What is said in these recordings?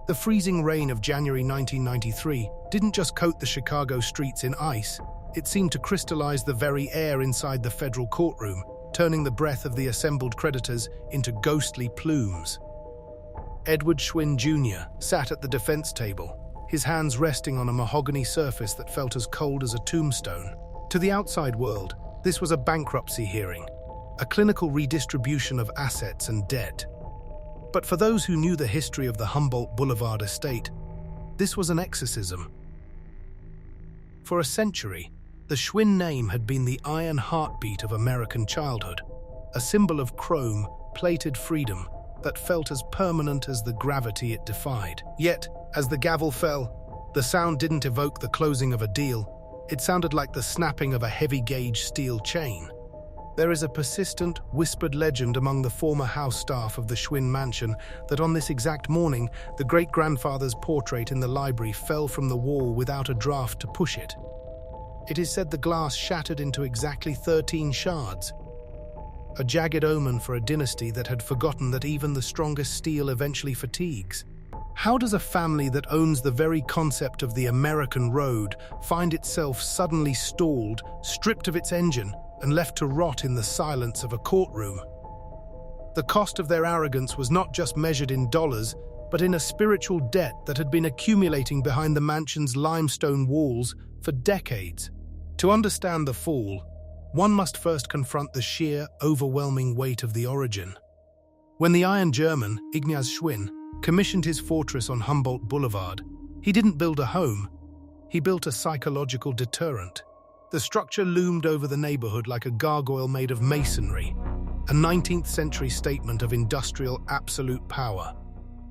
The freezing rain of January 1993 didn't just coat the Chicago streets in ice, it seemed to crystallize the very air inside the federal courtroom, turning the breath of the assembled creditors into ghostly plumes. Edward Schwinn Jr. sat at the defense table, his hands resting on a mahogany surface that felt as cold as a tombstone. To the outside world, this was a bankruptcy hearing, a clinical redistribution of assets and debt. But for those who knew the history of the Humboldt Boulevard estate, this was an exorcism. For a century, the Schwinn name had been the iron heartbeat of American childhood, a symbol of chrome-plated freedom that felt as permanent as the gravity it defied. Yet, as the gavel fell, the sound didn't evoke the closing of a deal. It sounded like the snapping of a heavy-gauge steel chain. There is a persistent, whispered legend among the former house staff of the Schwinn Mansion that on this exact morning, the great-grandfather's portrait in the library fell from the wall without a draft to push it. It is said the glass shattered into exactly 13 shards, a jagged omen for a dynasty that had forgotten that even the strongest steel eventually fatigues. How does a family that owns the very concept of the American road find itself suddenly stalled, stripped of its engine, and left to rot in the silence of a courtroom? The cost of their arrogance was not just measured in dollars, but in a spiritual debt that had been accumulating behind the mansion's limestone walls for decades. To understand the fall, one must first confront the sheer, overwhelming weight of the origin. When the Iron German, Ignaz Schwinn, commissioned his fortress on Humboldt Boulevard, he didn't build a home, he built a psychological deterrent. The structure loomed over the neighborhood like a gargoyle made of masonry, a 19th-century statement of industrial absolute power.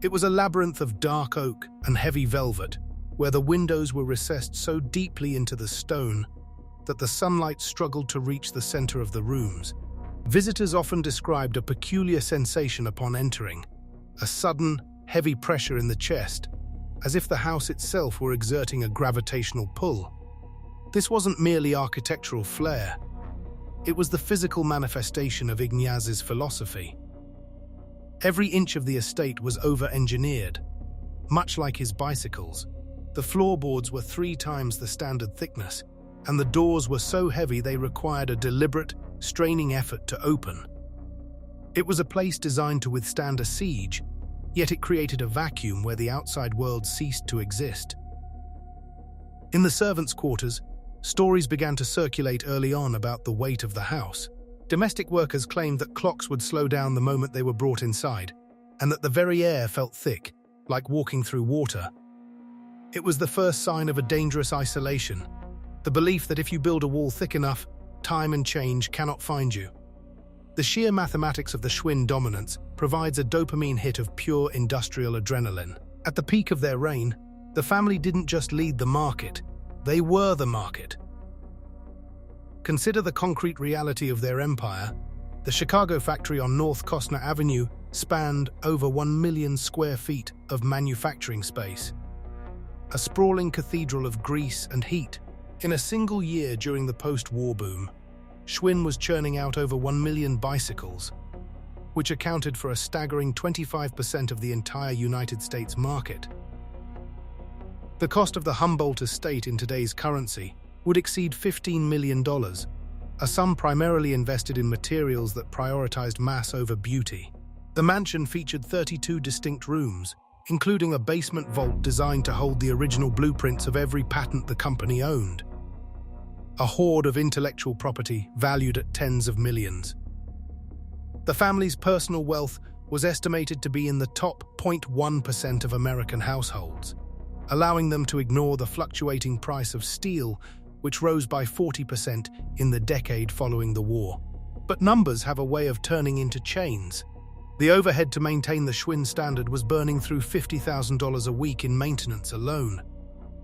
It was a labyrinth of dark oak and heavy velvet, where the windows were recessed so deeply into the stone that the sunlight struggled to reach the center of the rooms. Visitors often described a peculiar sensation upon entering, a sudden, heavy pressure in the chest, as if the house itself were exerting a gravitational pull. This wasn't merely architectural flair. It was the physical manifestation of Ignaz's philosophy. Every inch of the estate was over-engineered. Much like his bicycles, the floorboards were 3 times the standard thickness, and the doors were so heavy they required a deliberate, straining effort to open. It was a place designed to withstand a siege, yet it created a vacuum where the outside world ceased to exist. In the servants' quarters, stories began to circulate early on about the weight of the house. Domestic workers claimed that clocks would slow down the moment they were brought inside, and that the very air felt thick, like walking through water. It was the first sign of a dangerous isolation, the belief that if you build a wall thick enough, time and change cannot find you. The sheer mathematics of the Schwinn dominance provides a dopamine hit of pure industrial adrenaline. At the peak of their reign, the family didn't just lead the market, they were the market. Consider the concrete reality of their empire. The Chicago factory on North Costner Avenue spanned over 1 million square feet of manufacturing space, a sprawling cathedral of grease and heat. In a single year during the post-war boom, Schwinn was churning out over 1 million bicycles, which accounted for a staggering 25% of the entire United States market. The cost of the Humboldt estate in today's currency would exceed $15 million, a sum primarily invested in materials that prioritized mass over beauty. The mansion featured 32 distinct rooms, including a basement vault designed to hold the original blueprints of every patent the company owned. A hoard of intellectual property valued at tens of millions. The family's personal wealth was estimated to be in the top 0.1% of American households, allowing them to ignore the fluctuating price of steel, which rose by 40% in the decade following the war. But numbers have a way of turning into chains. The overhead to maintain the Schwinn standard was burning through $50,000 a week in maintenance alone.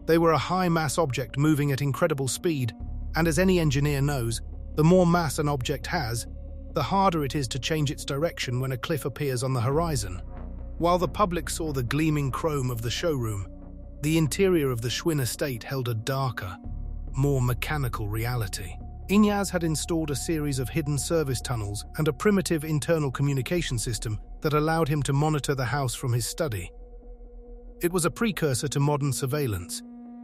They were a high-mass object moving at incredible speed, and as any engineer knows, the more mass an object has, the harder it is to change its direction when a cliff appears on the horizon. While the public saw the gleaming chrome of the showroom, the interior of the Schwinn estate held a darker, more mechanical reality. Ignaz had installed a series of hidden service tunnels and a primitive internal communication system that allowed him to monitor the house from his study. It was a precursor to modern surveillance,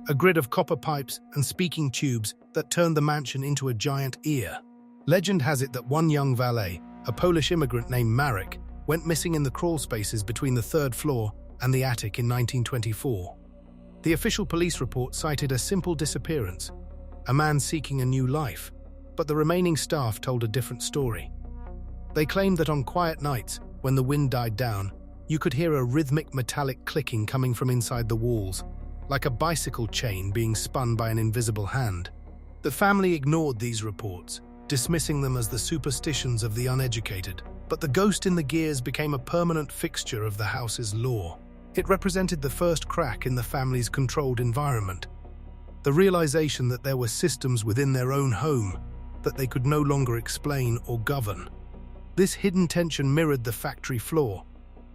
a grid of copper pipes and speaking tubes that turned the mansion into a giant ear. Legend has it that one young valet, a Polish immigrant named Marek, went missing in the crawl spaces between the third floor and the attic in 1924. The official police report cited a simple disappearance, a man seeking a new life, but the remaining staff told a different story. They claimed that on quiet nights, when the wind died down, you could hear a rhythmic metallic clicking coming from inside the walls, like a bicycle chain being spun by an invisible hand. The family ignored these reports, dismissing them as the superstitions of the uneducated, but the ghost in the gears became a permanent fixture of the house's lore. It represented the first crack in the family's controlled environment, the realization that there were systems within their own home that they could no longer explain or govern. This hidden tension mirrored the factory floor,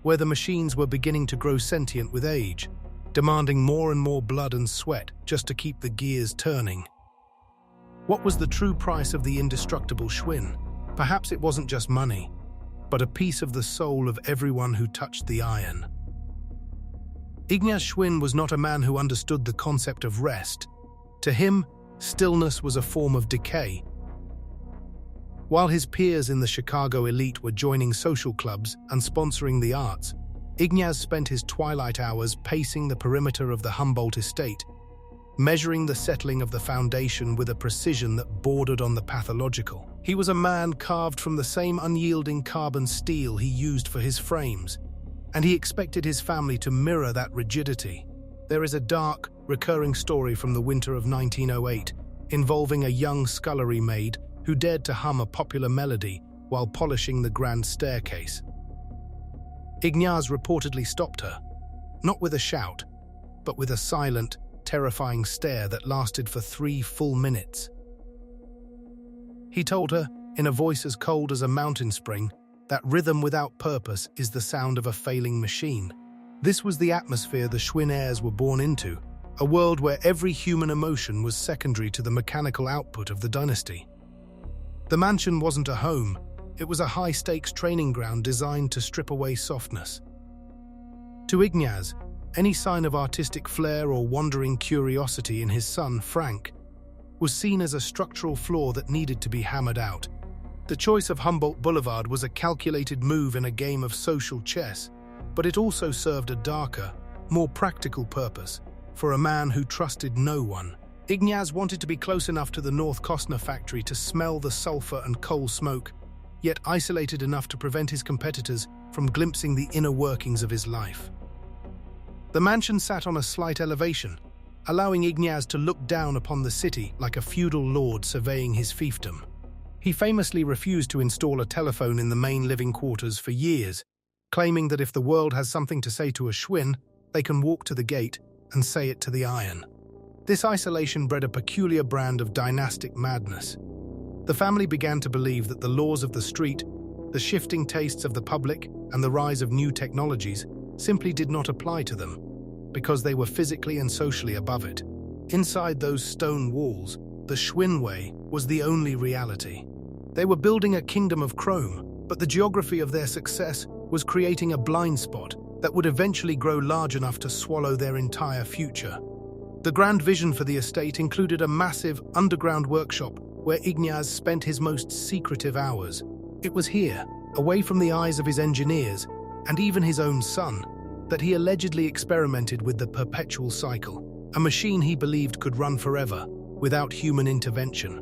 where the machines were beginning to grow sentient with age, demanding more and more blood and sweat just to keep the gears turning. What was the true price of the indestructible Schwinn? Perhaps it wasn't just money, but a piece of the soul of everyone who touched the iron. Ignaz Schwinn was not a man who understood the concept of rest. To him, stillness was a form of decay. While his peers in the Chicago elite were joining social clubs and sponsoring the arts, Ignaz spent his twilight hours pacing the perimeter of the Humboldt estate, measuring the settling of the foundation with a precision that bordered on the pathological. He was a man carved from the same unyielding carbon steel he used for his frames, and he expected his family to mirror that rigidity. There is a dark, recurring story from the winter of 1908 involving a young scullery maid who dared to hum a popular melody while polishing the grand staircase. Ignaz reportedly stopped her, not with a shout, but with a silent, terrifying stare that lasted for 3 full minutes. He told her, in a voice as cold as a mountain spring, that rhythm without purpose is the sound of a failing machine. This was the atmosphere the Schwinn heirs were born into, a world where every human emotion was secondary to the mechanical output of the dynasty. The mansion wasn't a home, it was a high-stakes training ground designed to strip away softness. To Ignaz, any sign of artistic flair or wandering curiosity in his son, Frank, was seen as a structural flaw that needed to be hammered out. The choice of Humboldt Boulevard was a calculated move in a game of social chess, but it also served a darker, more practical purpose for a man who trusted no one. Ignaz wanted to be close enough to the North Costner factory to smell the sulfur and coal smoke, yet isolated enough to prevent his competitors from glimpsing the inner workings of his life. The mansion sat on a slight elevation, allowing Ignaz to look down upon the city like a feudal lord surveying his fiefdom. He famously refused to install a telephone in the main living quarters for years, claiming that if the world has something to say to a Schwinn, they can walk to the gate and say it to the iron. This isolation bred a peculiar brand of dynastic madness. The family began to believe that the laws of the street, the shifting tastes of the public, and the rise of new technologies simply did not apply to them, because they were physically and socially above it. Inside those stone walls, the Schwinn way was the only reality. They were building a kingdom of chrome, but the geography of their success was creating a blind spot that would eventually grow large enough to swallow their entire future. The grand vision for the estate included a massive underground workshop where Ignaz spent his most secretive hours. It was here, away from the eyes of his engineers and even his own son, that he allegedly experimented with the perpetual cycle, a machine he believed could run forever, without human intervention.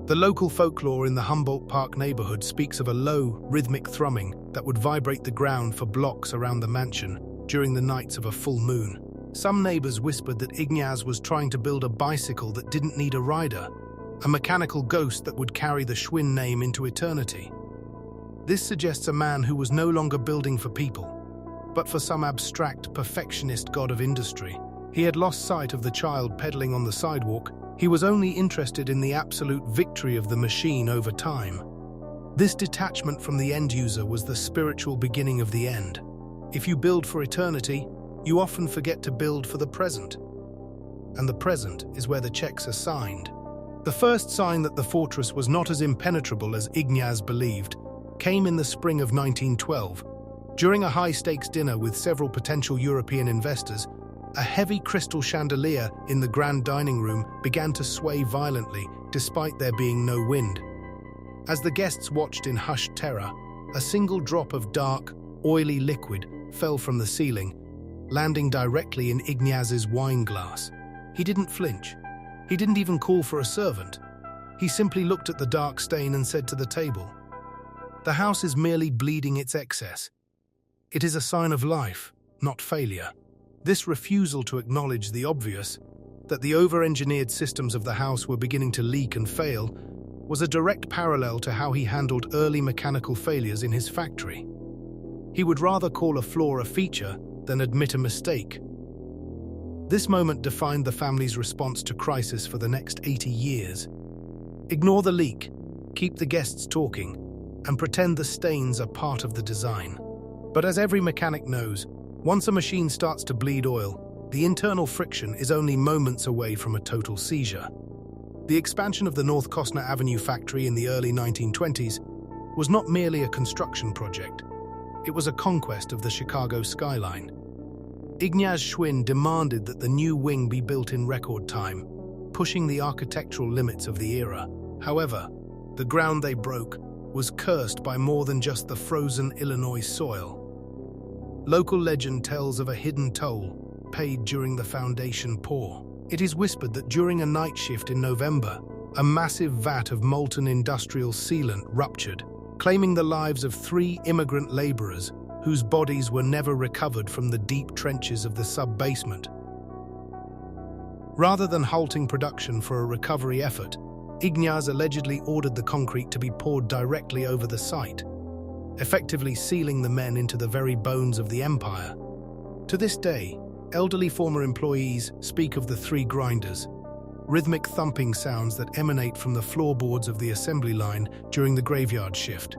The local folklore in the Humboldt Park neighborhood speaks of a low, rhythmic thrumming that would vibrate the ground for blocks around the mansion during the nights of a full moon. Some neighbors whispered that Ignaz was trying to build a bicycle that didn't need a rider, a mechanical ghost that would carry the Schwinn name into eternity. This suggests a man who was no longer building for people, but for some abstract, perfectionist god of industry. He had lost sight of the child pedaling on the sidewalk. He was only interested in the absolute victory of the machine over time. This detachment from the end user was the spiritual beginning of the end. If you build for eternity, you often forget to build for the present. And the present is where the checks are signed. The first sign that the fortress was not as impenetrable as Ignaz believed came in the spring of 1912, During a high-stakes dinner with several potential European investors, a heavy crystal chandelier in the grand dining room began to sway violently, despite there being no wind. As the guests watched in hushed terror, a single drop of dark, oily liquid fell from the ceiling, landing directly in Ignaz's wine glass. He didn't flinch. He didn't even call for a servant. He simply looked at the dark stain and said to the table, "The house is merely bleeding its excess. It is a sign of life, not failure." This refusal to acknowledge the obvious, that the over-engineered systems of the house were beginning to leak and fail, was a direct parallel to how he handled early mechanical failures in his factory. He would rather call a flaw a feature than admit a mistake. This moment defined the family's response to crisis for the next 80 years. Ignore the leak, keep the guests talking, and pretend the stains are part of the design. But as every mechanic knows, once a machine starts to bleed oil, the internal friction is only moments away from a total seizure. The expansion of the North Costner Avenue factory in the early 1920s was not merely a construction project. It was a conquest of the Chicago skyline. Ignaz Schwinn demanded that the new wing be built in record time, pushing the architectural limits of the era. However, the ground they broke was cursed by more than just the frozen Illinois soil. Local legend tells of a hidden toll paid during the foundation pour. It is whispered that during a night shift in November, a massive vat of molten industrial sealant ruptured, claiming the lives of 3 immigrant laborers whose bodies were never recovered from the deep trenches of the sub-basement. Rather than halting production for a recovery effort, Ignaz allegedly ordered the concrete to be poured directly over the site, effectively sealing the men into the very bones of the empire. To this day, elderly former employees speak of the 3 grinders, rhythmic thumping sounds that emanate from the floorboards of the assembly line during the graveyard shift.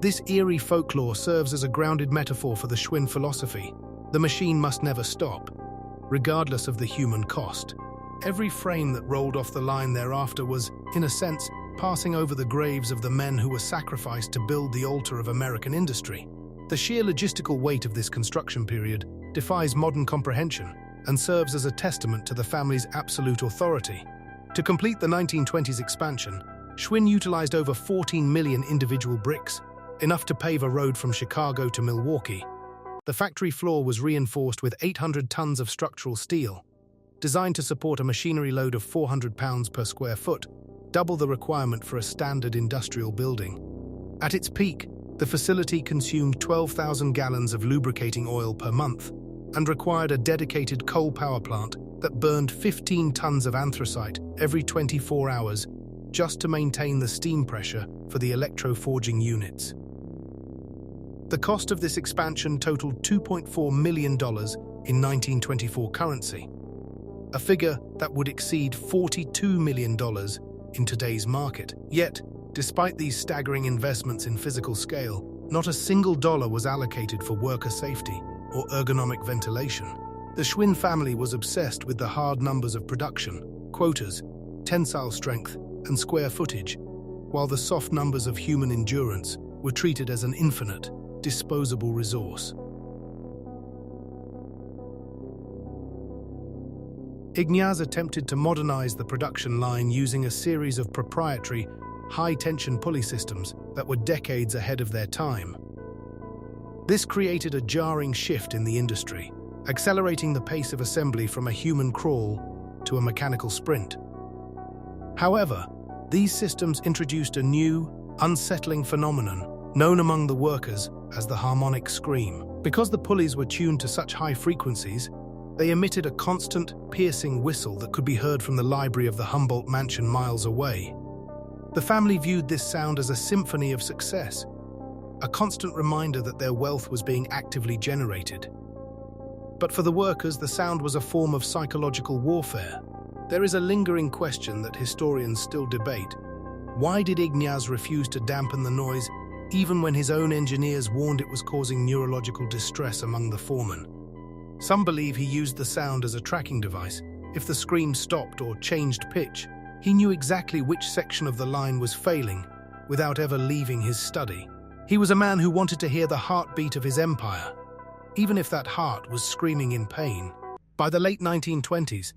This eerie folklore serves as a grounded metaphor for the Schwinn philosophy. The machine must never stop, regardless of the human cost. Every frame that rolled off the line thereafter was, in a sense, passing over the graves of the men who were sacrificed to build the altar of American industry. The sheer logistical weight of this construction period defies modern comprehension and serves as a testament to the family's absolute authority. To complete the 1920s expansion, Schwinn utilized over 14 million individual bricks, enough to pave a road from Chicago to Milwaukee. The factory floor was reinforced with 800 tons of structural steel, designed to support a machinery load of 400 pounds per square foot, double the requirement for a standard industrial building. At its peak, the facility consumed 12,000 gallons of lubricating oil per month and required a dedicated coal power plant that burned 15 tons of anthracite every 24 hours just to maintain the steam pressure for the electroforging units. The cost of this expansion totaled $2.4 million in 1924 currency, a figure that would exceed $42 million in today's market. Yet, despite these staggering investments in physical scale, not a single dollar was allocated for worker safety or ergonomic ventilation. The Schwinn family was obsessed with the hard numbers of production, quotas, tensile strength, and square footage, while the soft numbers of human endurance were treated as an infinite, disposable resource. Ignaz attempted to modernize the production line using a series of proprietary, high-tension pulley systems that were decades ahead of their time. This created a jarring shift in the industry, accelerating the pace of assembly from a human crawl to a mechanical sprint. However, these systems introduced a new, unsettling phenomenon known among the workers as the harmonic scream. Because the pulleys were tuned to such high frequencies, they emitted a constant, piercing whistle that could be heard from the library of the Humboldt mansion miles away. The family viewed this sound as a symphony of success, a constant reminder that their wealth was being actively generated. But for the workers, the sound was a form of psychological warfare. There is a lingering question that historians still debate. Why did Ignaz refuse to dampen the noise, even when his own engineers warned it was causing neurological distress among the foremen? Some believe he used the sound as a tracking device. If the scream stopped or changed pitch, he knew exactly which section of the line was failing without ever leaving his study. He was a man who wanted to hear the heartbeat of his empire, even if that heart was screaming in pain. By the late 1920s,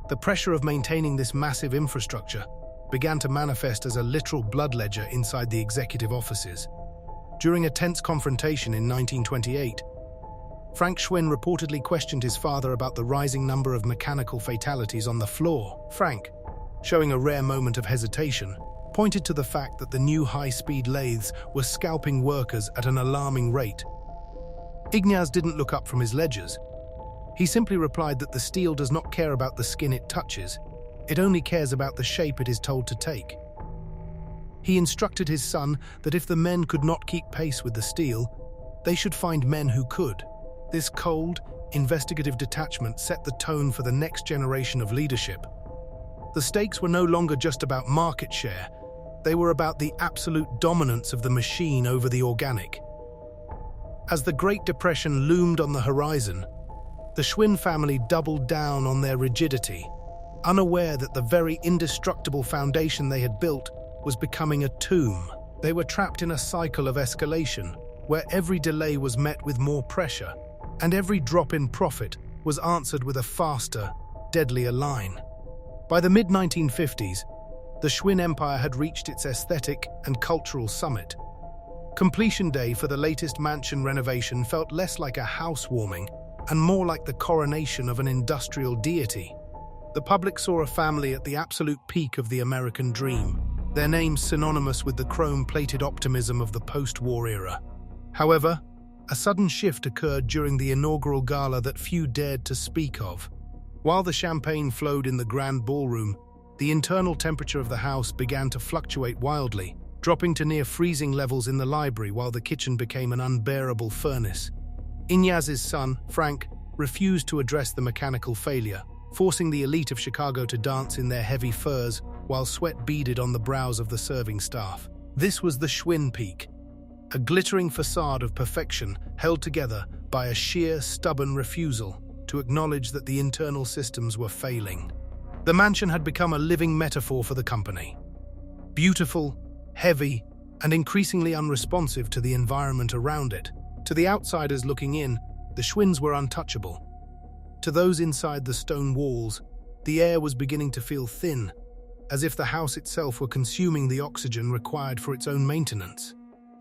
the pressure of maintaining this massive infrastructure began to manifest as a literal blood ledger inside the executive offices. During a tense confrontation in 1928, Frank Schwinn reportedly questioned his father about the rising number of mechanical fatalities on the floor. Frank, showing a rare moment of hesitation, pointed to the fact that the new high-speed lathes were scalping workers at an alarming rate. Ignaz didn't look up from his ledgers. He simply replied that the steel does not care about the skin it touches. It only cares about the shape it is told to take. He instructed his son that if the men could not keep pace with the steel, they should find men who could. This cold, investigative detachment set the tone for the next generation of leadership. The stakes were no longer just about market share. They were about the absolute dominance of the machine over the organic. As the Great Depression loomed on the horizon, the Schwinn family doubled down on their rigidity, unaware that the very indestructible foundation they had built was becoming a tomb. They were trapped in a cycle of escalation, where every delay was met with more pressure, and every drop in profit was answered with a faster, deadlier line. By the mid-1950s, the Schwinn Empire had reached its aesthetic and cultural summit. Completion day for the latest mansion renovation felt less like a housewarming and more like the coronation of an industrial deity. The public saw a family at the absolute peak of the American dream, their names synonymous with the chrome-plated optimism of the post-war era. However, a sudden shift occurred during the inaugural gala that few dared to speak of. While the champagne flowed in the grand ballroom, the internal temperature of the house began to fluctuate wildly, dropping to near freezing levels in the library while the kitchen became an unbearable furnace. Ignaz's son, Frank, refused to address the mechanical failure, forcing the elite of Chicago to dance in their heavy furs while sweat beaded on the brows of the serving staff. This was the Schwinn Peak, a glittering facade of perfection held together by a sheer, stubborn refusal to acknowledge that the internal systems were failing. The mansion had become a living metaphor for the company. Beautiful, heavy, and increasingly unresponsive to the environment around it. To the outsiders looking in, the Schwinns were untouchable. To those inside the stone walls, the air was beginning to feel thin, as if the house itself were consuming the oxygen required for its own maintenance.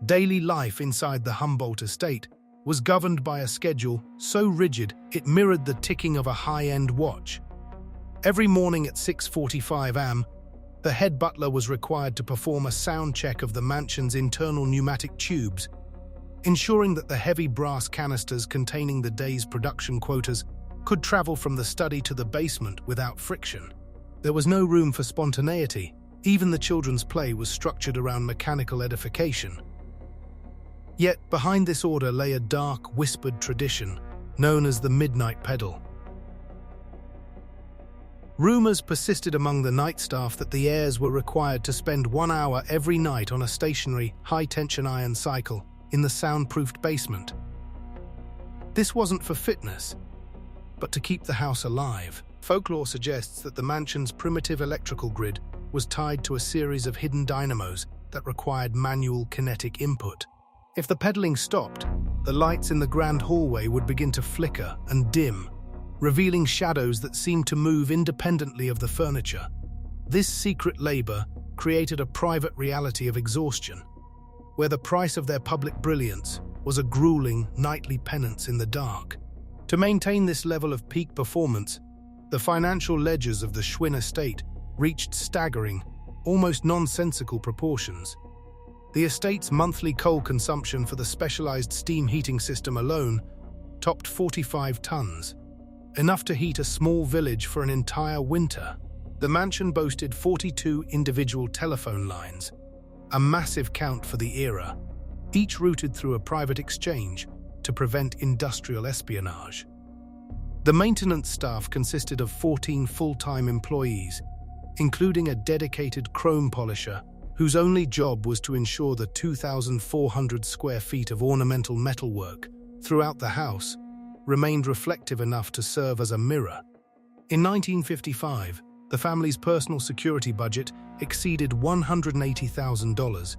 Daily life inside the Humboldt estate was governed by a schedule so rigid it mirrored the ticking of a high-end watch. Every morning at 6:45 am, the head butler was required to perform a sound check of the mansion's internal pneumatic tubes, ensuring that the heavy brass canisters containing the day's production quotas could travel from the study to the basement without friction. There was no room for spontaneity. Even the children's play was structured around mechanical edification. Yet behind this order lay a dark, whispered tradition known as the midnight pedal. Rumors persisted among the night staff that the heirs were required to spend 1 hour every night on a stationary, high-tension iron cycle in the soundproofed basement. This wasn't for fitness, but to keep the house alive. Folklore suggests that the mansion's primitive electrical grid was tied to a series of hidden dynamos that required manual kinetic input. If the pedaling stopped, the lights in the grand hallway would begin to flicker and dim, revealing shadows that seemed to move independently of the furniture. This secret labor created a private reality of exhaustion, where the price of their public brilliance was a grueling nightly penance in the dark. To maintain this level of peak performance, the financial ledgers of the Schwinn estate reached staggering, almost nonsensical proportions. The estate's monthly coal consumption for the specialized steam heating system alone topped 45 tons, enough to heat a small village for an entire winter. The mansion boasted 42 individual telephone lines, a massive count for the era, each routed through a private exchange to prevent industrial espionage. The maintenance staff consisted of 14 full-time employees, including a dedicated chrome polisher whose only job was to ensure the 2,400 square feet of ornamental metalwork throughout the house remained reflective enough to serve as a mirror. In 1955, the family's personal security budget exceeded $180,000,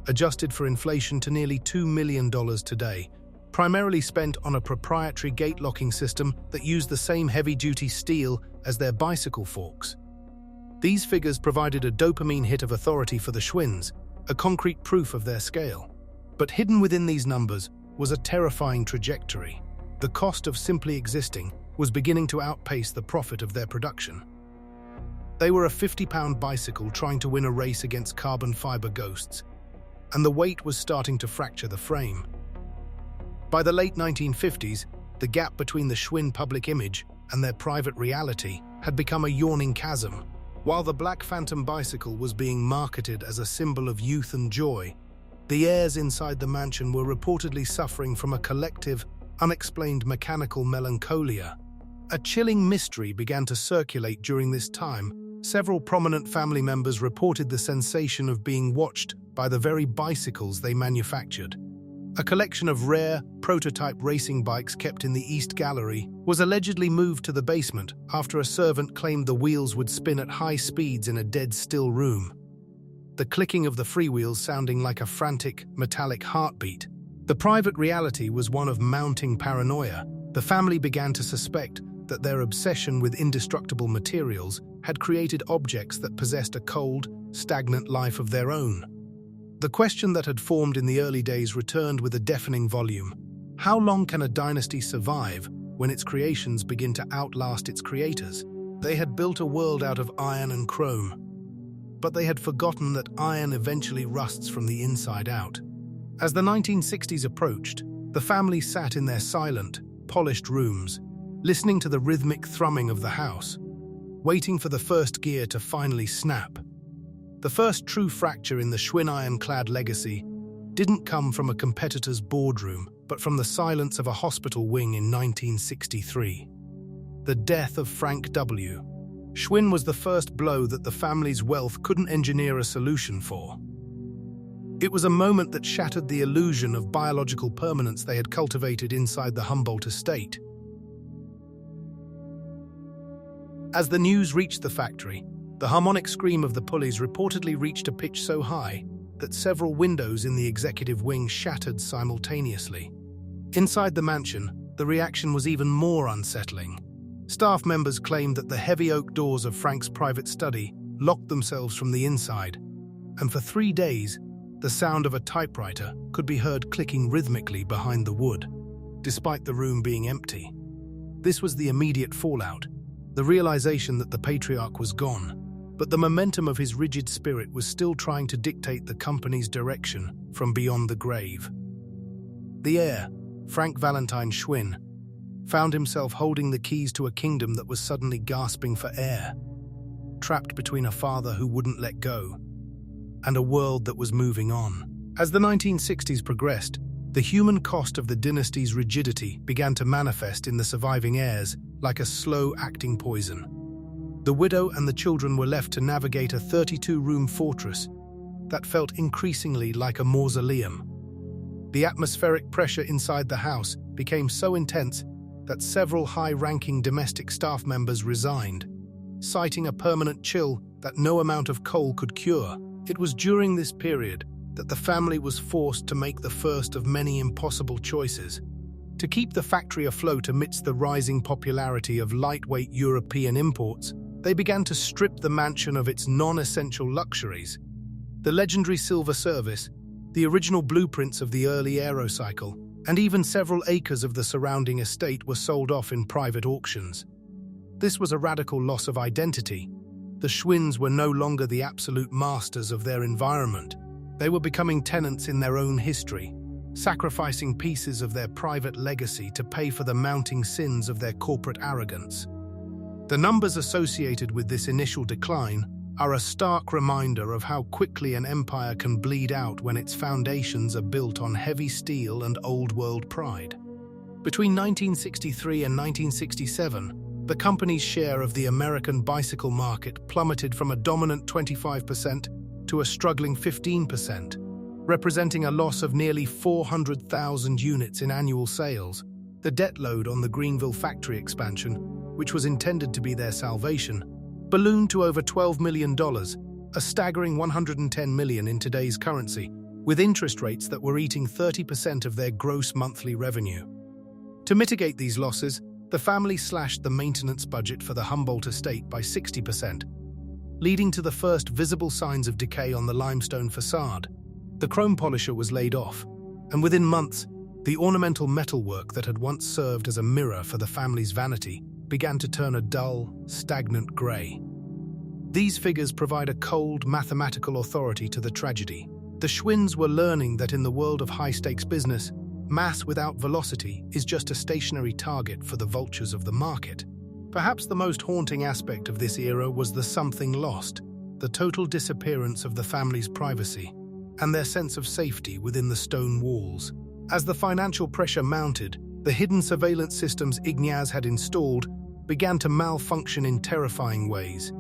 adjusted for inflation to nearly $2 million today, primarily spent on a proprietary gate-locking system that used the same heavy-duty steel as their bicycle forks. These figures provided a dopamine hit of authority for the Schwinns, a concrete proof of their scale. But hidden within these numbers was a terrifying trajectory. The cost of simply existing was beginning to outpace the profit of their production. They were a 50-pound bicycle trying to win a race against carbon fiber ghosts, and the weight was starting to fracture the frame. By the late 1950s, the gap between the Schwinn public image and their private reality had become a yawning chasm. While the Black Phantom bicycle was being marketed as a symbol of youth and joy, the heirs inside the mansion were reportedly suffering from a collective, unexplained mechanical melancholia. A chilling mystery began to circulate during this time. Several prominent family members reported the sensation of being watched by the very bicycles they manufactured. A collection of rare, prototype racing bikes kept in the East Gallery was allegedly moved to the basement after a servant claimed the wheels would spin at high speeds in a dead-still room. The clicking of the freewheels sounding like a frantic, metallic heartbeat. The private reality was one of mounting paranoia. The family began to suspect that their obsession with indestructible materials had created objects that possessed a cold, stagnant life of their own. The question that had formed in the early days returned with a deafening volume. How long can a dynasty survive when its creations begin to outlast its creators? They had built a world out of iron and chrome, but they had forgotten that iron eventually rusts from the inside out. As the 1960s approached, the family sat in their silent, polished rooms, listening to the rhythmic thrumming of the house, waiting for the first gear to finally snap. The first true fracture in the Schwinn ironclad legacy didn't come from a competitor's boardroom, but from the silence of a hospital wing in 1963. The death of Frank W. Schwinn was the first blow that the family's wealth couldn't engineer a solution for. It was a moment that shattered the illusion of biological permanence they had cultivated inside the Humboldt estate. As the news reached the factory, the harmonic scream of the pulleys reportedly reached a pitch so high that several windows in the executive wing shattered simultaneously. Inside the mansion, the reaction was even more unsettling. Staff members claimed that the heavy oak doors of Frank's private study locked themselves from the inside, and for 3 days, the sound of a typewriter could be heard clicking rhythmically behind the wood, despite the room being empty. This was the immediate fallout, the realization that the patriarch was gone, but the momentum of his rigid spirit was still trying to dictate the company's direction from beyond the grave. The heir, Frank Valentine Schwinn, found himself holding the keys to a kingdom that was suddenly gasping for air, trapped between a father who wouldn't let go and a world that was moving on. As the 1960s progressed, the human cost of the dynasty's rigidity began to manifest in the surviving heirs like a slow-acting poison. The widow and the children were left to navigate a 32-room fortress that felt increasingly like a mausoleum. The atmospheric pressure inside the house became so intense that several high-ranking domestic staff members resigned, citing a permanent chill that no amount of coal could cure. It was during this period that the family was forced to make the first of many impossible choices. To keep the factory afloat amidst the rising popularity of lightweight European imports, they began to strip the mansion of its non-essential luxuries. The legendary silver service, the original blueprints of the early aerocycle, and even several acres of the surrounding estate were sold off in private auctions. This was a radical loss of identity. The Schwinns were no longer the absolute masters of their environment. They were becoming tenants in their own history, sacrificing pieces of their private legacy to pay for the mounting sins of their corporate arrogance. The numbers associated with this initial decline are a stark reminder of how quickly an empire can bleed out when its foundations are built on heavy steel and old-world pride. Between 1963 and 1967, the company's share of the American bicycle market plummeted from a dominant 25% to a struggling 15%, representing a loss of nearly 400,000 units in annual sales. The debt load on the Greenville factory expansion, which was intended to be their salvation, ballooned to over $12 million, a staggering $110 million in today's currency, with interest rates that were eating 30% of their gross monthly revenue. To mitigate these losses, the family slashed the maintenance budget for the Humboldt estate by 60%, leading to the first visible signs of decay on the limestone facade. The chrome polisher was laid off, and within months, the ornamental metalwork that had once served as a mirror for the family's vanity began to turn a dull, stagnant grey. These figures provide a cold, mathematical authority to the tragedy. The Schwinns were learning that in the world of high-stakes business, mass without velocity is just a stationary target for the vultures of the market. Perhaps the most haunting aspect of this era was the something lost, the total disappearance of the family's privacy and their sense of safety within the stone walls. As the financial pressure mounted, the hidden surveillance systems Ignaz had installed began to malfunction in terrifying ways.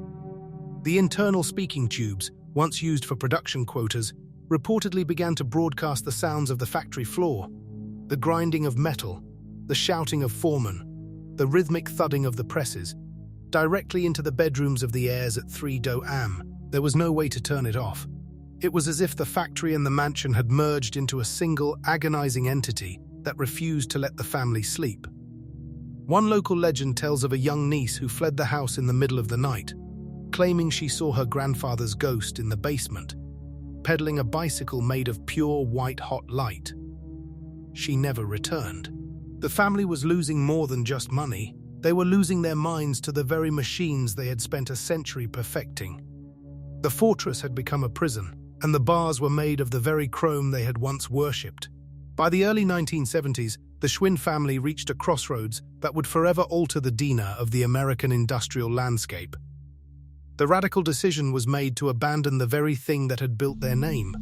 The internal speaking tubes, once used for production quotas, reportedly began to broadcast the sounds of the factory floor, the grinding of metal, the shouting of foremen, the rhythmic thudding of the presses, directly into the bedrooms of the heirs at 3 Do Am. There was no way to turn it off. It was as if the factory and the mansion had merged into a single, agonizing entity that refused to let the family sleep. One local legend tells of a young niece who fled the house in the middle of the night, claiming she saw her grandfather's ghost in the basement, pedaling a bicycle made of pure white-hot light. She never returned. The family was losing more than just money. They were losing their minds to the very machines they had spent a century perfecting. The fortress had become a prison, and the bars were made of the very chrome they had once worshipped. By the early 1970s, the Schwinn family reached a crossroads that would forever alter the DNA of the American industrial landscape. The radical decision was made to abandon the very thing that had built their name,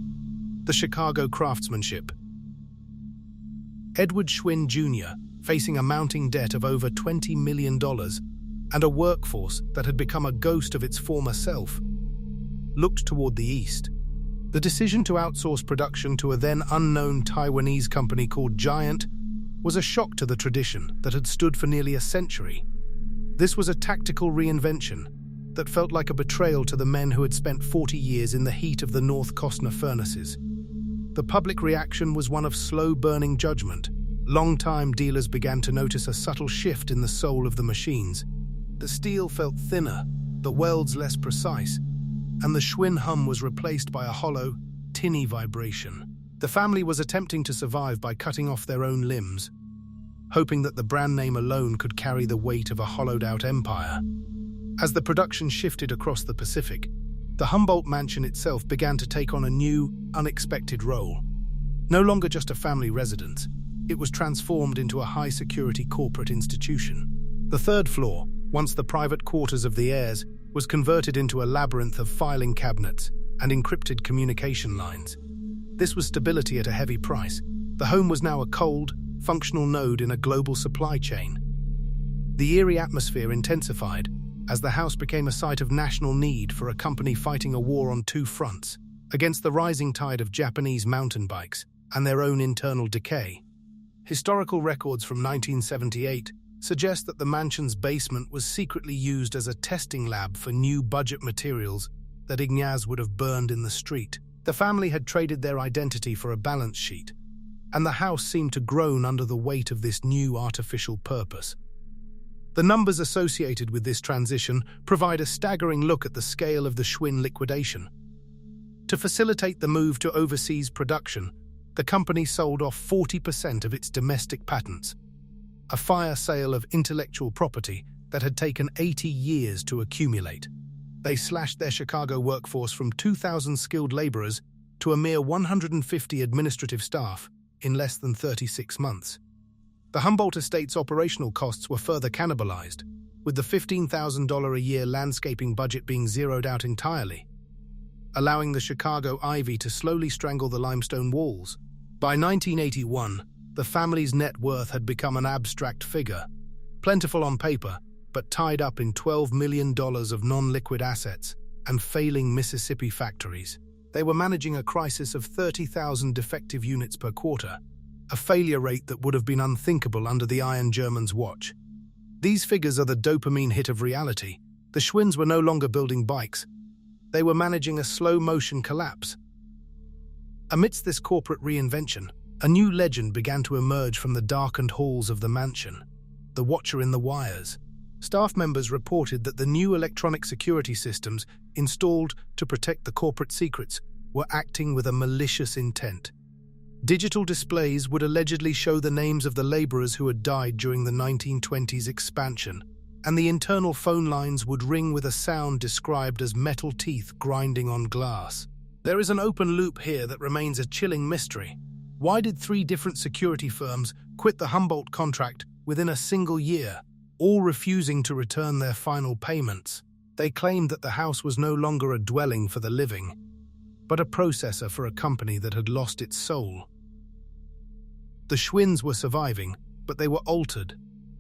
the Chicago craftsmanship. Edward Schwinn Jr., facing a mounting debt of over $20 million and a workforce that had become a ghost of its former self, looked toward the east. The decision to outsource production to a then unknown Taiwanese company called Giant was a shock to the tradition that had stood for nearly a century. This was a tactical reinvention that felt like a betrayal to the men who had spent 40 years in the heat of the North Costner furnaces. The public reaction was one of slow-burning judgment. Long-time dealers began to notice a subtle shift in the soul of the machines. The steel felt thinner, the welds less precise, and the Schwinn hum was replaced by a hollow, tinny vibration. The family was attempting to survive by cutting off their own limbs, hoping that the brand name alone could carry the weight of a hollowed-out empire. As the production shifted across the Pacific, the Humboldt mansion itself began to take on a new, unexpected role. No longer just a family residence, it was transformed into a high-security corporate institution. The third floor, once the private quarters of the heirs, was converted into a labyrinth of filing cabinets and encrypted communication lines. This was stability at a heavy price. The home was now a cold, functional node in a global supply chain. The eerie atmosphere intensified as the house became a site of national need for a company fighting a war on two fronts, against the rising tide of Japanese mountain bikes and their own internal decay. Historical records from 1978 suggest that the mansion's basement was secretly used as a testing lab for new budget materials that Ignaz would have burned in the street. The family had traded their identity for a balance sheet, and the house seemed to groan under the weight of this new artificial purpose. The numbers associated with this transition provide a staggering look at the scale of the Schwinn liquidation. To facilitate the move to overseas production, the company sold off 40% of its domestic patents, a fire sale of intellectual property that had taken 80 years to accumulate. They slashed their Chicago workforce from 2,000 skilled laborers to a mere 150 administrative staff in less than 36 months. The Humboldt estate's operational costs were further cannibalized, with the $15,000 a year landscaping budget being zeroed out entirely, allowing the Chicago ivy to slowly strangle the limestone walls. By 1981, the family's net worth had become an abstract figure, plentiful on paper, but tied up in $12 million of non-liquid assets and failing Mississippi factories. They were managing a crisis of 30,000 defective units per quarter, a failure rate that would have been unthinkable under the Iron German's watch. These figures are the dopamine hit of reality. The Schwinns were no longer building bikes. They were managing a slow-motion collapse. Amidst this corporate reinvention, a new legend began to emerge from the darkened halls of the mansion: the Watcher in the Wires. Staff members reported that the new electronic security systems installed to protect the corporate secrets were acting with a malicious intent. Digital displays would allegedly show the names of the laborers who had died during the 1920s expansion, and the internal phone lines would ring with a sound described as metal teeth grinding on glass. There is an open loop here that remains a chilling mystery. Why did 3 different security firms quit the Humboldt contract within a single year, all refusing to return their final payments? They claimed that the house was no longer a dwelling for the living, but a processor for a company that had lost its soul. The Schwinns were surviving, but they were altered,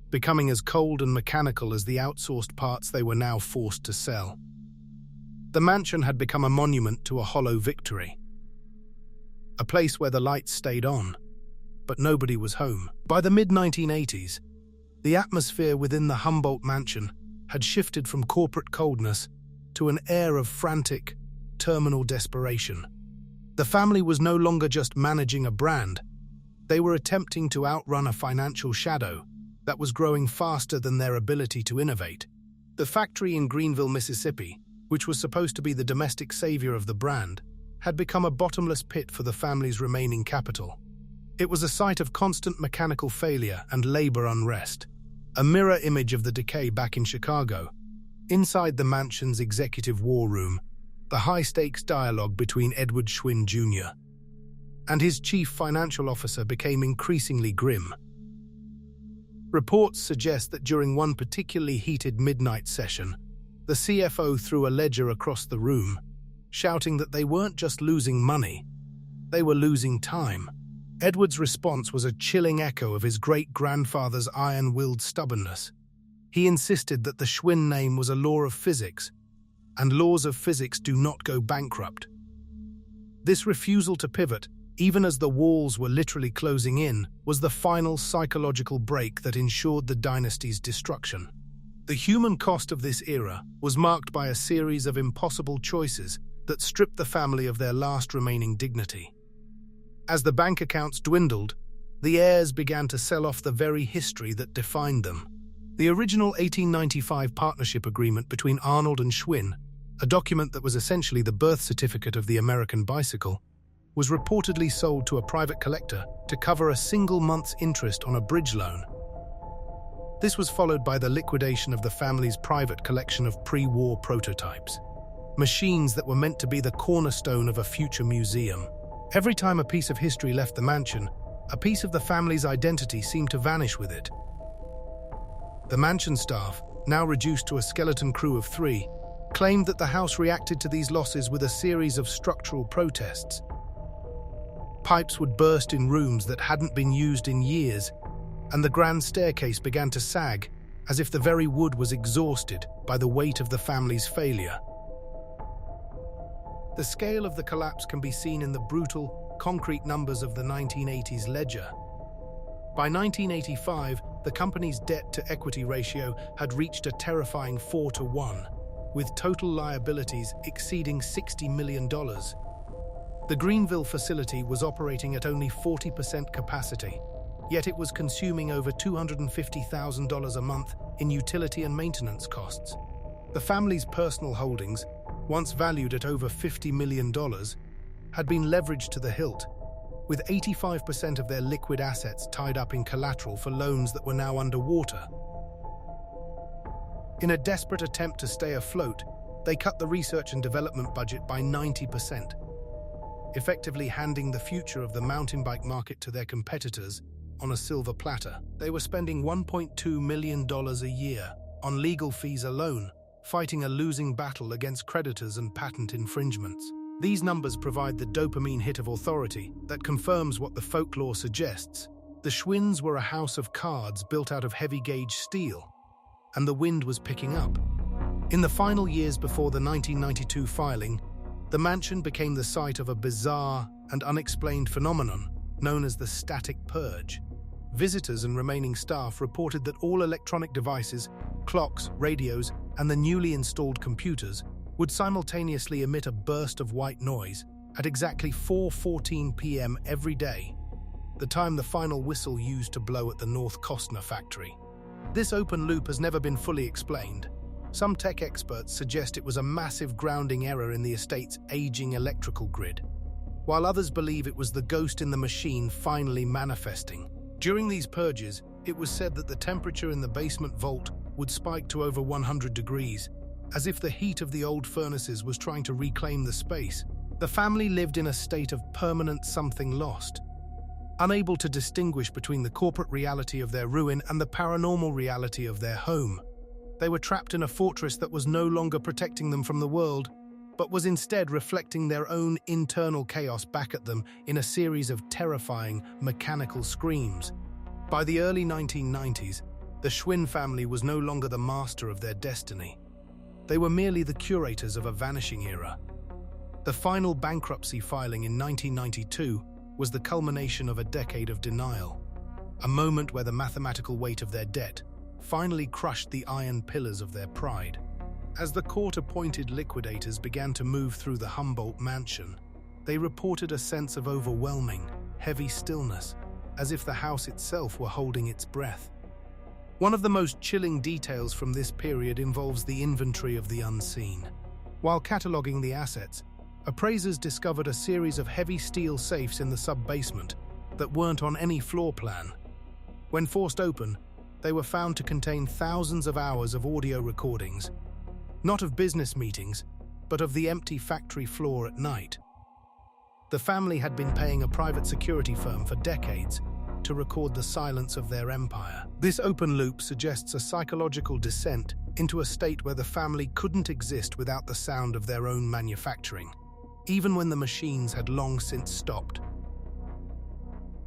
becoming as cold and mechanical as the outsourced parts they were now forced to sell. The mansion had become a monument to a hollow victory, a place where the lights stayed on, but nobody was home. By the mid-1980s, the atmosphere within the Humboldt mansion had shifted from corporate coldness to an air of frantic, terminal desperation. The family was no longer just managing a brand. They were attempting to outrun a financial shadow that was growing faster than their ability to innovate. The factory in Greenville, Mississippi, which was supposed to be the domestic savior of the brand, had become a bottomless pit for the family's remaining capital. It was a site of constant mechanical failure and labor unrest, a mirror image of the decay back in Chicago. Inside the mansion's executive war room, the high-stakes dialogue between Edward Schwinn Jr. and his chief financial officer became increasingly grim. Reports suggest that during one particularly heated midnight session, the CFO threw a ledger across the room, shouting that they weren't just losing money, they were losing time. Edward's response was a chilling echo of his great-grandfather's iron-willed stubbornness. He insisted that the Schwinn name was a law of physics, and laws of physics do not go bankrupt. This refusal to pivot, even as the walls were literally closing in, was the final psychological break that ensured the dynasty's destruction. The human cost of this era was marked by a series of impossible choices that stripped the family of their last remaining dignity. As the bank accounts dwindled, the heirs began to sell off the very history that defined them. The original 1895 partnership agreement between Arnold and Schwinn, a document that was essentially the birth certificate of the American bicycle, was reportedly sold to a private collector to cover a single month's interest on a bridge loan. This was followed by the liquidation of the family's private collection of pre-war prototypes, machines that were meant to be the cornerstone of a future museum. Every time a piece of history left the mansion, a piece of the family's identity seemed to vanish with it. The mansion staff, now reduced to a skeleton crew of 3, claimed that the house reacted to these losses with a series of structural protests. Pipes would burst in rooms that hadn't been used in years, and the grand staircase began to sag, as if the very wood was exhausted by the weight of the family's failure. The scale of the collapse can be seen in the brutal, concrete numbers of the 1980s ledger. By 1985, the company's debt-to-equity ratio had reached a terrifying 4-to-1, with total liabilities exceeding $60 million. The Greenville facility was operating at only 40% capacity, yet it was consuming over $250,000 a month in utility and maintenance costs. The family's personal holdings, once valued at over $50 million, had been leveraged to the hilt, with 85% of their liquid assets tied up in collateral for loans that were now underwater. In a desperate attempt to stay afloat, they cut the research and development budget by 90%, effectively handing the future of the mountain bike market to their competitors on a silver platter. They were spending $1.2 million a year on legal fees alone, fighting a losing battle against creditors and patent infringements. These numbers provide the dopamine hit of authority that confirms what the folklore suggests. The Schwinns were a house of cards built out of heavy-gauge steel, and the wind was picking up. In the final years before the 1992 filing, the mansion became the site of a bizarre and unexplained phenomenon known as the static purge. Visitors and remaining staff reported that all electronic devices, clocks, radios, and the newly installed computers would simultaneously emit a burst of white noise at exactly 4:14 p.m. every day, the time the final whistle used to blow at the North Kostner factory. This open loop has never been fully explained. Some tech experts suggest it was a massive grounding error in the estate's aging electrical grid, while others believe it was the ghost in the machine finally manifesting. During these purges, it was said that the temperature in the basement vault would spike to over 100 degrees, as if the heat of the old furnaces was trying to reclaim the space. The family lived in a state of permanent something lost, unable to distinguish between the corporate reality of their ruin and the paranormal reality of their home. They were trapped in a fortress that was no longer protecting them from the world, but was instead reflecting their own internal chaos back at them in a series of terrifying, mechanical screams. By the early 1990s, the Schwinn family was no longer the master of their destiny. They were merely the curators of a vanishing era. The final bankruptcy filing in 1992 was the culmination of a decade of denial, a moment where the mathematical weight of their debt finally crushed the iron pillars of their pride. As the court-appointed liquidators began to move through the Humboldt mansion, they reported a sense of overwhelming, heavy stillness, as if the house itself were holding its breath. One of the most chilling details from this period involves the inventory of the unseen. While cataloguing the assets, appraisers discovered a series of heavy steel safes in the sub-basement that weren't on any floor plan. When forced open, they were found to contain thousands of hours of audio recordings, not of business meetings, but of the empty factory floor at night. The family had been paying a private security firm for decades to record the silence of their empire. This open loop suggests a psychological descent into a state where the family couldn't exist without the sound of their own manufacturing, even when the machines had long since stopped.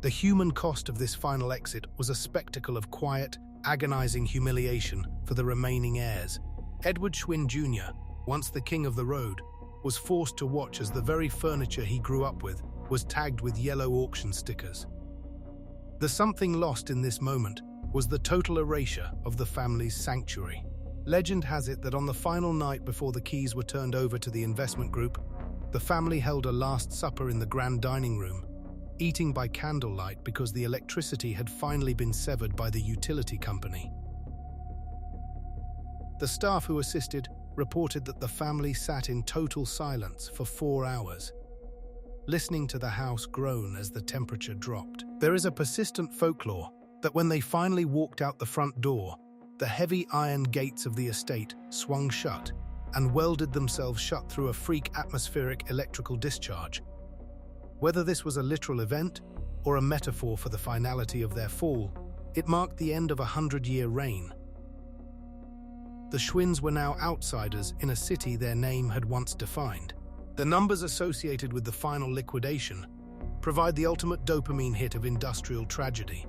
The human cost of this final exit was a spectacle of quiet, agonizing humiliation for the remaining heirs. Edward Schwinn Jr., once the king of the road, was forced to watch as the very furniture he grew up with was tagged with yellow auction stickers. The something lost in this moment was the total erasure of the family's sanctuary. Legend has it that on the final night before the keys were turned over to the investment group, the family held a last supper in the grand dining room, eating by candlelight because the electricity had finally been severed by the utility company. The staff who assisted reported that the family sat in total silence for 4 hours, listening to the house groan as the temperature dropped. There is a persistent folklore that when they finally walked out the front door, the heavy iron gates of the estate swung shut and welded themselves shut through a freak atmospheric electrical discharge. Whether this was a literal event or a metaphor for the finality of their fall, it marked the end of a 100-year reign. The Schwinns were now outsiders in a city their name had once defined. The numbers associated with the final liquidation provide the ultimate dopamine hit of industrial tragedy.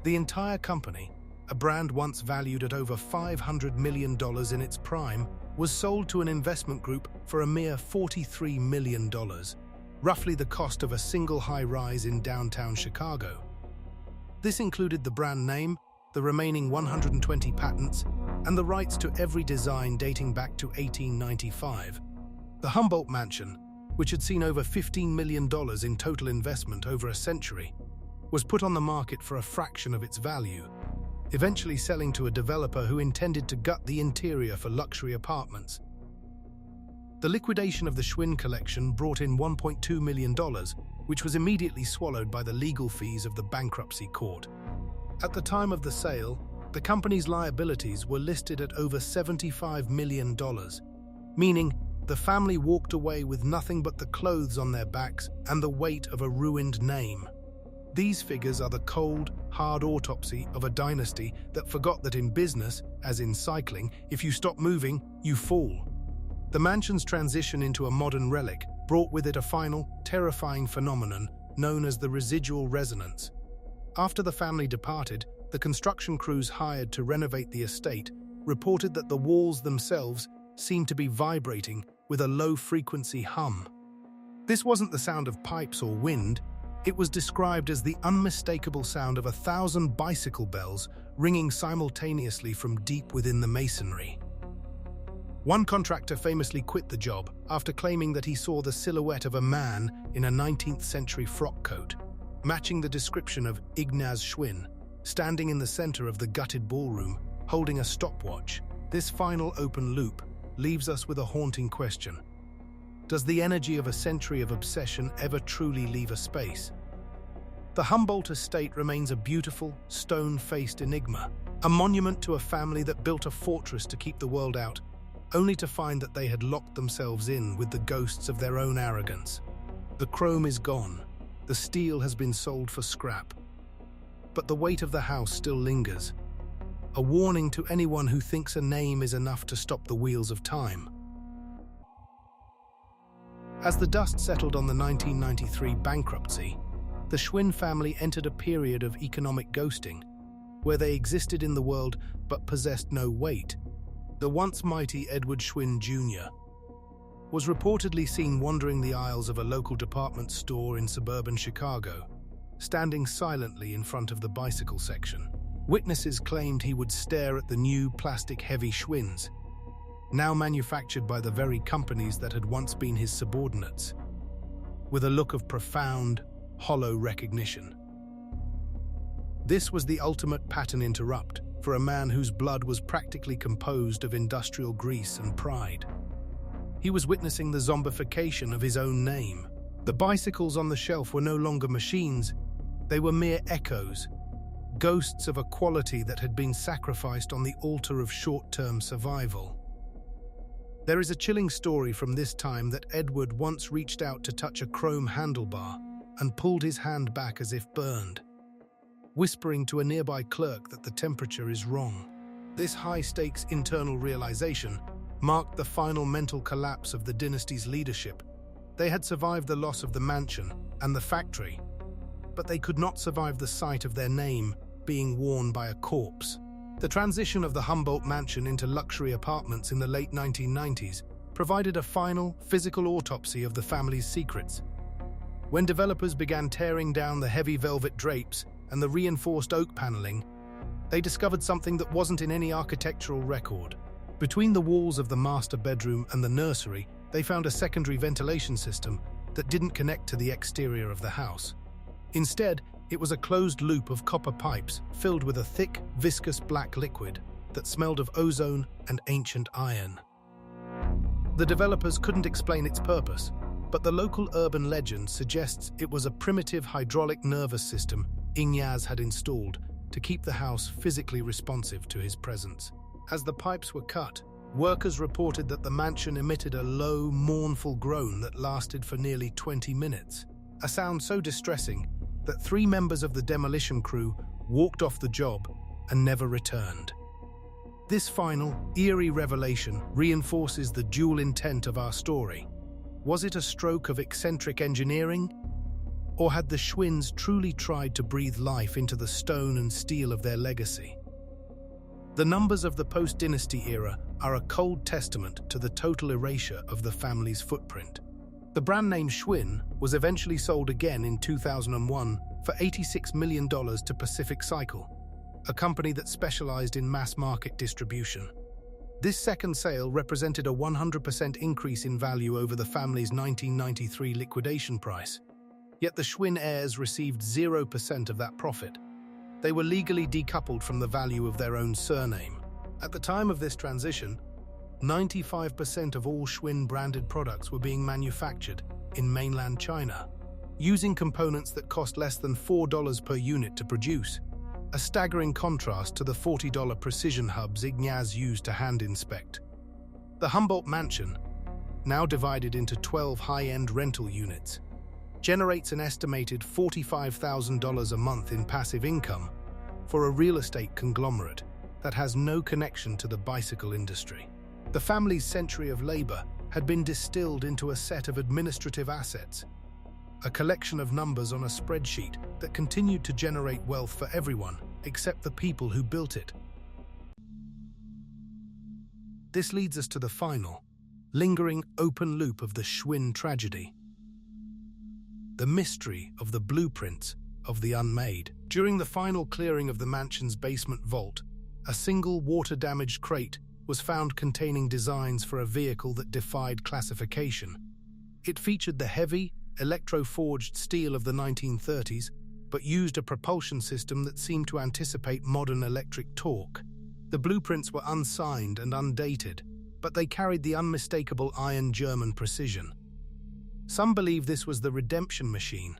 The entire company, a brand once valued at over $500 million in its prime, was sold to an investment group for a mere $43 million, roughly the cost of a single high-rise in downtown Chicago. This included the brand name, the remaining 120 patents, and the rights to every design dating back to 1895. The Humboldt Mansion, which had seen over $15 million in total investment over a century, was put on the market for a fraction of its value, eventually selling to a developer who intended to gut the interior for luxury apartments. The liquidation of the Schwinn collection brought in $1.2 million, which was immediately swallowed by the legal fees of the bankruptcy court. At the time of the sale, the company's liabilities were listed at over $75 million, meaning the family walked away with nothing but the clothes on their backs and the weight of a ruined name. These figures are the cold, hard autopsy of a dynasty that forgot that in business, as in cycling, if you stop moving, you fall. The mansion's transition into a modern relic brought with it a final, terrifying phenomenon known as the residual resonance. After the family departed, the construction crews hired to renovate the estate reported that the walls themselves seemed to be vibrating with a low-frequency hum. This wasn't the sound of pipes or wind. It was described as the unmistakable sound of 1,000 bicycle bells ringing simultaneously from deep within the masonry. One contractor famously quit the job after claiming that he saw the silhouette of a man in a 19th century frock coat, matching the description of Ignaz Schwinn, standing in the center of the gutted ballroom, holding a stopwatch. This final open loop leaves us with a haunting question. Does the energy of a century of obsession ever truly leave a space? The Humboldt estate remains a beautiful, stone-faced enigma, a monument to a family that built a fortress to keep the world out, only to find that they had locked themselves in with the ghosts of their own arrogance. The chrome is gone, the steel has been sold for scrap. But the weight of the house still lingers, a warning to anyone who thinks a name is enough to stop the wheels of time. As the dust settled on the 1993 bankruptcy, the Schwinn family entered a period of economic ghosting, where they existed in the world but possessed no weight. The once mighty Edward Schwinn Jr. was reportedly seen wandering the aisles of a local department store in suburban Chicago, standing silently in front of the bicycle section. Witnesses claimed he would stare at the new plastic-heavy Schwinns, now manufactured by the very companies that had once been his subordinates, with a look of profound, hollow recognition. This was the ultimate pattern interrupt for a man whose blood was practically composed of industrial grease and pride. He was witnessing the zombification of his own name. The bicycles on the shelf were no longer machines, they were mere echoes, ghosts of a quality that had been sacrificed on the altar of short-term survival. There is a chilling story from this time that Edward once reached out to touch a chrome handlebar and pulled his hand back as if burned, whispering to a nearby clerk that the temperature is wrong. This high-stakes internal realization marked the final mental collapse of the dynasty's leadership. They had survived the loss of the mansion and the factory, but they could not survive the sight of their name being worn by a corpse. The transition of the Humboldt mansion into luxury apartments in the late 1990s provided a final, physical autopsy of the family's secrets. When developers began tearing down the heavy velvet drapes and the reinforced oak paneling, they discovered something that wasn't in any architectural record. Between the walls of the master bedroom and the nursery, they found a secondary ventilation system that didn't connect to the exterior of the house. Instead, it was a closed loop of copper pipes filled with a thick, viscous black liquid that smelled of ozone and ancient iron. The developers couldn't explain its purpose, but the local urban legend suggests it was a primitive hydraulic nervous system Ignaz had installed to keep the house physically responsive to his presence. As the pipes were cut, workers reported that the mansion emitted a low, mournful groan that lasted for nearly 20 minutes, a sound so distressing that 3 members of the demolition crew walked off the job and never returned. This final, eerie revelation reinforces the dual intent of our story. Was it a stroke of eccentric engineering? Or had the Schwinns truly tried to breathe life into the stone and steel of their legacy? The numbers of the post-dynasty era are a cold testament to the total erasure of the family's footprint. The brand name Schwinn was eventually sold again in 2001 for $86 million to Pacific Cycle, a company that specialized in mass-market distribution. This second sale represented a 100% increase in value over the family's 1993 liquidation price. Yet the Schwinn heirs received 0% of that profit. They were legally decoupled from the value of their own surname. At the time of this transition, 95% of all Schwinn-branded products were being manufactured in mainland China, using components that cost less than $4 per unit to produce, a staggering contrast to the $40 precision hubs Ignaz used to hand inspect. The Humboldt Mansion, now divided into 12 high-end rental units, generates an estimated $45,000 a month in passive income for a real estate conglomerate that has no connection to the bicycle industry. The family's century of labor had been distilled into a set of administrative assets, a collection of numbers on a spreadsheet that continued to generate wealth for everyone except the people who built it. This leads us to the final, lingering open loop of the Schwinn tragedy. The mystery of the blueprints of the unmade. During the final clearing of the mansion's basement vault, a single water-damaged crate was found containing designs for a vehicle that defied classification. It featured the heavy, electro-forged steel of the 1930s, but used a propulsion system that seemed to anticipate modern electric torque. The blueprints were unsigned and undated, but they carried the unmistakable iron German precision. Some believe this was the redemption machine,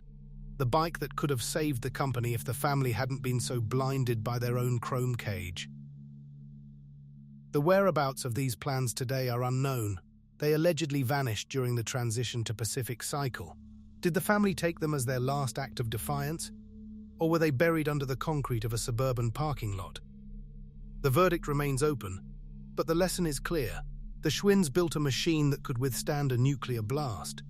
the bike that could have saved the company if the family hadn't been so blinded by their own chrome cage. The whereabouts of these plans today are unknown. They allegedly vanished during the transition to Pacific Cycle. Did the family take them as their last act of defiance? Or were they buried under the concrete of a suburban parking lot? The verdict remains open, but the lesson is clear. The Schwinns built a machine that could withstand a nuclear blast.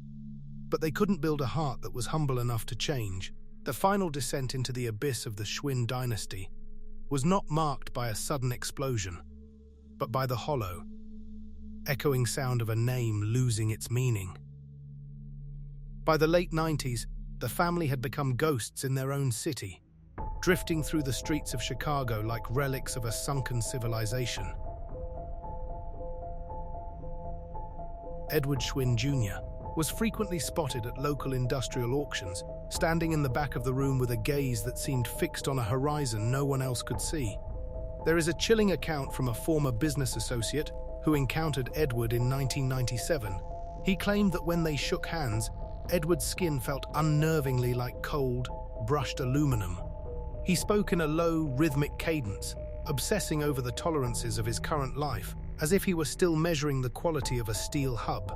But they couldn't build a heart that was humble enough to change. The final descent into the abyss of the Schwinn dynasty was not marked by a sudden explosion, but by the hollow, echoing sound of a name losing its meaning. By the late 90s, the family had become ghosts in their own city, drifting through the streets of Chicago like relics of a sunken civilization. Edward Schwinn Jr. was frequently spotted at local industrial auctions, standing in the back of the room with a gaze that seemed fixed on a horizon no one else could see. There is a chilling account from a former business associate who encountered Edward in 1997. He claimed that when they shook hands, Edward's skin felt unnervingly like cold, brushed aluminum. He spoke in a low, rhythmic cadence, obsessing over the tolerances of his current life, as if he were still measuring the quality of a steel hub.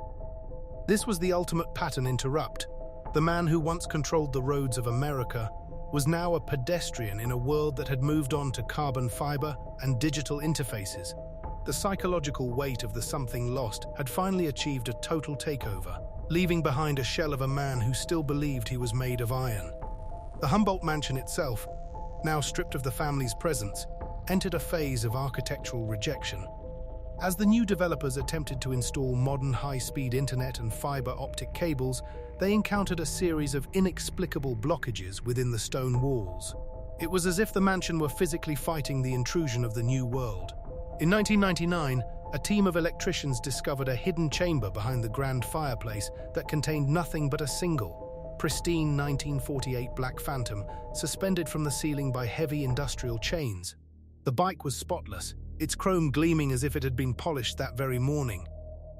This was the ultimate pattern interrupt. The man who once controlled the roads of America was now a pedestrian in a world that had moved on to carbon fiber and digital interfaces. The psychological weight of the something lost had finally achieved a total takeover, leaving behind a shell of a man who still believed he was made of iron. The Humboldt Mansion itself, now stripped of the family's presence, entered a phase of architectural rejection. As the new developers attempted to install modern high-speed internet and fiber optic cables, they encountered a series of inexplicable blockages within the stone walls. It was as if the mansion were physically fighting the intrusion of the new world. In 1999, a team of electricians discovered a hidden chamber behind the grand fireplace that contained nothing but a single, pristine 1948 Black Phantom suspended from the ceiling by heavy industrial chains. The bike was spotless, its chrome gleaming as if it had been polished that very morning,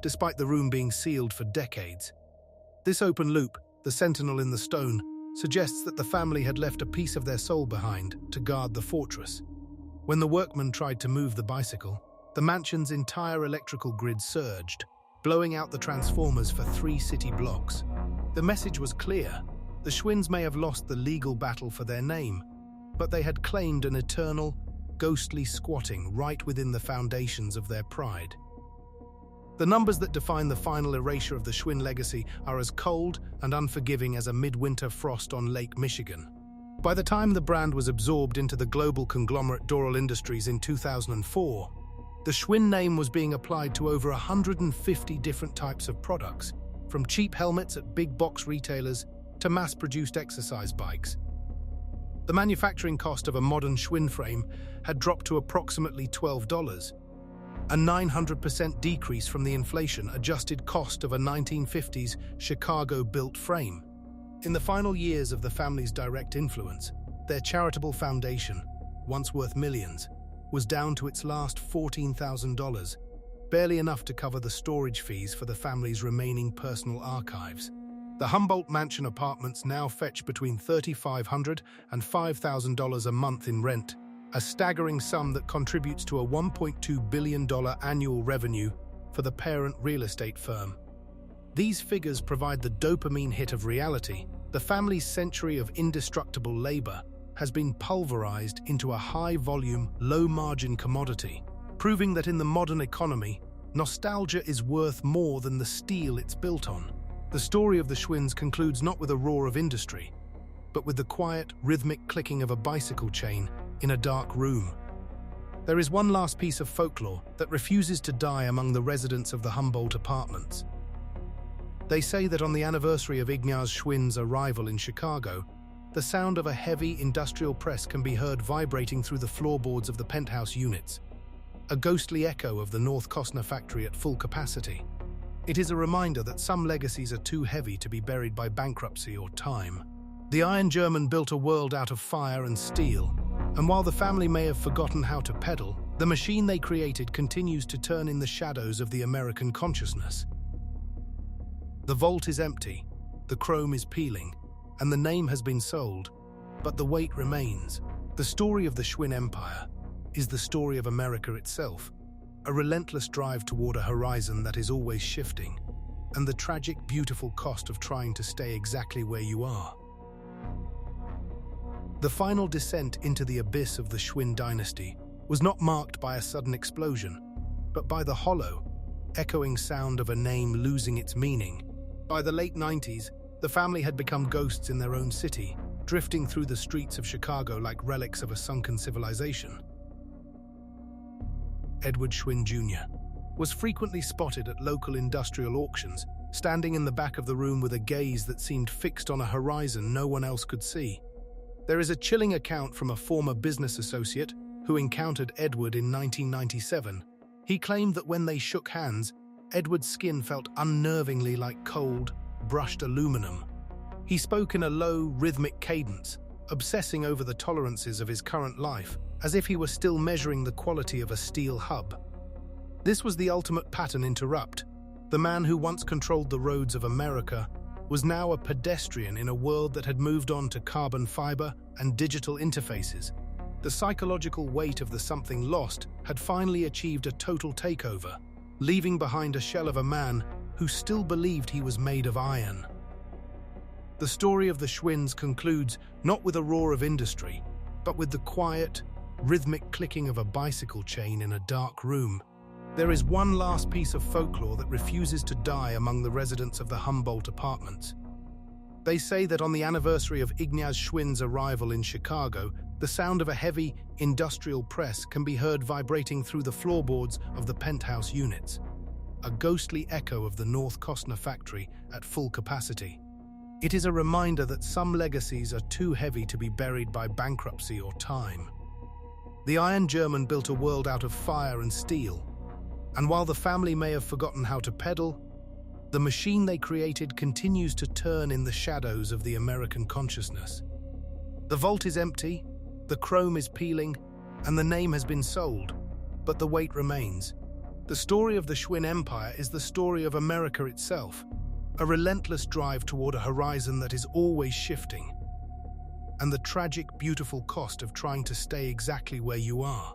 despite the room being sealed for decades. This open loop, the sentinel in the stone, suggests that the family had left a piece of their soul behind to guard the fortress. When the workmen tried to move the bicycle, the mansion's entire electrical grid surged, blowing out the transformers for 3 city blocks. The message was clear. The Schwinns may have lost the legal battle for their name, but they had claimed an eternal, ghostly squatting right within the foundations of their pride. The numbers that define the final erasure of the Schwinn legacy are as cold and unforgiving as a midwinter frost on Lake Michigan. By the time the brand was absorbed into the global conglomerate Doral Industries in 2004, the Schwinn name was being applied to over 150 different types of products, from cheap helmets at big box retailers to mass-produced exercise bikes. The manufacturing cost of a modern Schwinn frame had dropped to approximately $12, a 900% decrease from the inflation-adjusted cost of a 1950s Chicago-built frame. In the final years of the family's direct influence, their charitable foundation, once worth millions, was down to its last $14,000, barely enough to cover the storage fees for the family's remaining personal archives. The Humboldt Mansion apartments now fetch between $3,500 and $5,000 a month in rent, a staggering sum that contributes to a $1.2 billion annual revenue for the parent real estate firm. These figures provide the dopamine hit of reality. The family's century of indestructible labor has been pulverized into a high-volume, low-margin commodity, proving that in the modern economy, nostalgia is worth more than the steel it's built on. The story of the Schwinns concludes not with a roar of industry, but with the quiet, rhythmic clicking of a bicycle chain in a dark room. There is one last piece of folklore that refuses to die among the residents of the Humboldt apartments. They say that on the anniversary of Ignaz Schwinn's arrival in Chicago, the sound of a heavy industrial press can be heard vibrating through the floorboards of the penthouse units. a ghostly echo of the North Costner factory at full capacity. It is a reminder that some legacies are too heavy to be buried by bankruptcy or time. The Iron German built a world out of fire and steel, and while the family may have forgotten how to pedal, the machine they created continues to turn in the shadows of the American consciousness. The vault is empty, the chrome is peeling, and the name has been sold, but the weight remains. The story of the Schwinn Empire is the story of America itself, a relentless drive toward a horizon that is always shifting, and the tragic, beautiful cost of trying to stay exactly where you are. The final descent into the abyss of the Schwinn dynasty was not marked by a sudden explosion, but by the hollow, echoing sound of a name losing its meaning. By the late 90s, the family had become ghosts in their own city, drifting through the streets of Chicago like relics of a sunken civilization. Edward Schwinn Jr. was frequently spotted at local industrial auctions, standing in the back of the room with a gaze that seemed fixed on a horizon no one else could see. There is a chilling account from a former business associate who encountered Edward in 1997. He claimed that when they shook hands, Edward's skin felt unnervingly like cold, brushed aluminum. He spoke in a low, rhythmic cadence, obsessing over the tolerances of his current life, as if he were still measuring the quality of a steel hub. This was the ultimate pattern interrupt. The man who once controlled the roads of America was now a pedestrian in a world that had moved on to carbon fiber and digital interfaces. The psychological weight of the something lost had finally achieved a total takeover, leaving behind a shell of a man who still believed he was made of iron. The story of the Schwinns concludes not with a roar of industry, but with the quiet, rhythmic clicking of a bicycle chain in a dark room. There is one last piece of folklore that refuses to die among the residents of the Humboldt apartments. They say that on the anniversary of Ignaz Schwinn's arrival in Chicago, the sound of a heavy, industrial press can be heard vibrating through the floorboards of the penthouse units, a ghostly echo of the North Costner factory at full capacity. It is a reminder that some legacies are too heavy to be buried by bankruptcy or time. The Iron German built a world out of fire and steel, and while the family may have forgotten how to pedal, the machine they created continues to turn in the shadows of the American consciousness. The vault is empty, the chrome is peeling, and the name has been sold, but the weight remains. The story of the Schwinn Empire is the story of America itself, a relentless drive toward a horizon that is always shifting, and the tragic, beautiful cost of trying to stay exactly where you are.